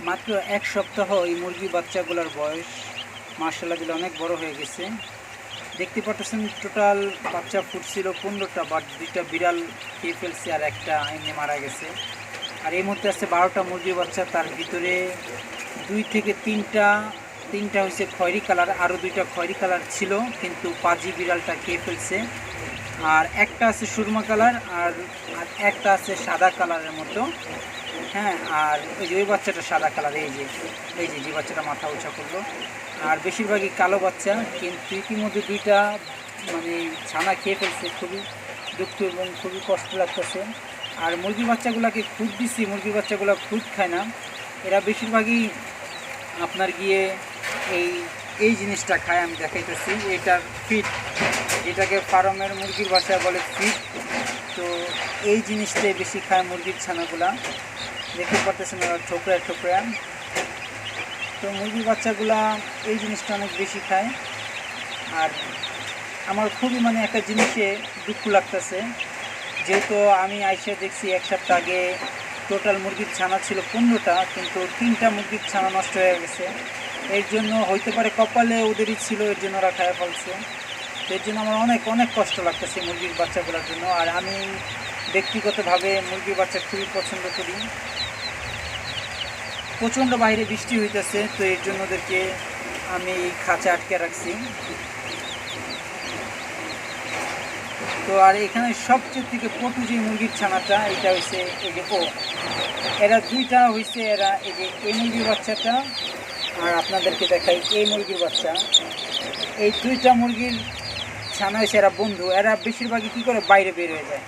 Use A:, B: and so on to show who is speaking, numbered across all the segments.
A: মাত্র 1 সপ্তাহ এই মুরগি বাচ্চাগুলোর বয়স। মাশাআল্লাহ দিলে অনেক বড় হয়ে গেছে। দেখতে পাচ্ছেন টোটাল বাচ্চা ফুটছিল 15টা, বাট 2টা বিড়াল খেয়ে ফেলছে আর একটা এমনি মারা গেছে। আর এই মুহূর্তে আছে 12টা মুরগির বাচ্চা, তার ভিতরে 2 থেকে 3টা হচ্ছে খয়েরি কালার, আরও 2টা খয়েরি কালার ছিল কিন্তু পাজি বিড়ালটা খেয়ে ফেলছে। আর একটা আছে সুরমা কালার, আর একটা আছে সাদা কালারের মতো। হ্যাঁ, আর ওই যে ওই বাচ্চাটা সাদা কালার, এই যে বাচ্চাটা মাথা উঁচা করলো। আর বেশিরভাগই কালো বাচ্চা, কিন্তু ইতিমধ্যে 2টা মানে ছানা খেয়ে ফেলছে। খুবই দুঃখ এবং খুবই কষ্ট লাগতেছে। আর মুরগির বাচ্চাগুলোকে খুদ দিছি, মুরগির বাচ্চাগুলো খুদ খায় না, এরা বেশিরভাগই আপনার গিয়ে এই এই জিনিসটা খায়। আমি দেখাইতেছি, এটার ফিট, এটাকে ফার্মের মুরগির ভাষায় বলে ফিট। তো এই জিনিসটাই বেশি খায় মুরগির ছানাগুলা। দেখতে পারতেছেন ওরা ঠোকরা ঠোকরা। তো মুরগির বাচ্চাগুলা এই জিনিসটা অনেক বেশি খায়। আর আমার খুবই মানে একটা জিনিসে দুঃখ লাগতেছে, যেহেতু আমি আইসা দেখছি 1 সপ্তাহ আগে টোটাল মুরগির ছানা ছিল 15টা, কিন্তু 3টা মুরগির ছানা নষ্ট হয়ে গেছে। এর জন্য হইতে পারে কপালে ওদেরই ছিল, এর জন্য ওরা খায় ফেলছে। তো এর জন্য আমার অনেক অনেক কষ্ট লাগতেছে মুরগির বাচ্চাগুলোর জন্য। আর আমি ব্যক্তিগতভাবে মুরগির বাচ্চা খুবই পছন্দ করি। প্রচণ্ড বাইরে বৃষ্টি হইতেছে, তো এর জন্য ওদেরকে আমি এই খাঁচা আটকে রাখছি। তো আর এখানে সবচেয়ে থেকে পটু যে মুরগির ছানাটা, এটা হয়েছে এই যে এরা 2টা হয়েছে, এরা এই যে এই মুরগির বাচ্চাটা, আর আপনাদেরকে দেখাই এই মুরগির বাচ্চা। এই 2টা মুরগির ছানা হয়েছে এরা বন্ধু। এরা বেশিরভাগই কী করে বাইরে বের হয়ে যায়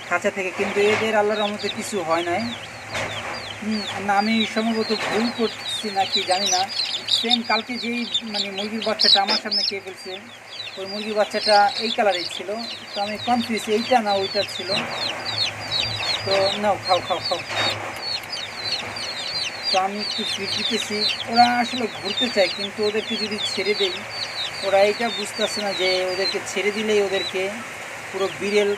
A: খাঁচা থেকে, কিন্তু এদের আল্লাহর রহমতে কিছু হয় নাই। না, আমি সম্ভবত ভুল করছি নাকি জানি না। সেম কালকে যেই মানে মুরগির বাচ্চাটা আমার সামনে খেয়ে ফেলছে, ওই মুরগির বাচ্চাটা এই কালারের ছিল। তো আমি কনফিউজ, এইটা না ওইটা ছিল। তো নাও, খাও খাও খাও। তো আমি একটু ফিট দিতেছি। ওরা আসলে ঘুরতে চায়, কিন্তু ওদেরকে যদি ছেড়ে দেই, ওরা এইটা বুঝতেছে না যে ওদেরকে ছেড়ে দিলেই ওদেরকে পুরো বিড়াল,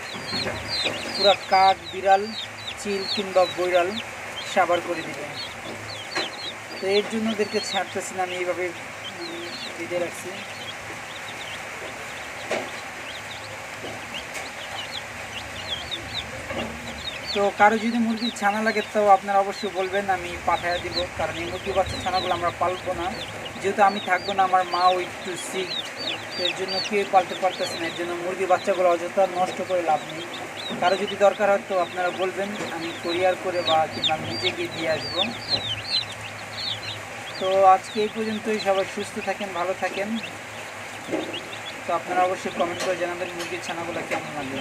A: পুরো কাক, বিড়াল, চিল কিংবা বৈরাল সাবার করে দিবে। তো এর জন্য ওদেরকে ছাড়তেছি না, আমি এইভাবে বেঁধে রাখছি। তো কারো যদি মুরগির ছানা লাগে তো আপনারা অবশ্যই বলবেন, আমি পাঠিয়ে দিব। কারণ এই মুরগির বাচ্চা ছানাগুলো আমরা পালবো না, যেহেতু আমি থাকবো না, আমার মাও একটু সিক, এর জন্য কেউ পালতে পারতেছে না। এর জন্য মুরগির বাচ্চাগুলো অযথা নষ্ট করে লাভ নেই। কারো যদি দরকার হয় তো আপনারা বলবেন, আমি কোরিয়ার করে বা কিংবা আমি নিজে গিয়ে দিয়ে আসবো। তো আজকে এই পর্যন্তই। সবাই সুস্থ থাকেন, ভালো থাকেন। তো আপনারা অবশ্যই কমেন্ট করে জানাবেন মুরগির ছানাগুলো কেমন লাগবে।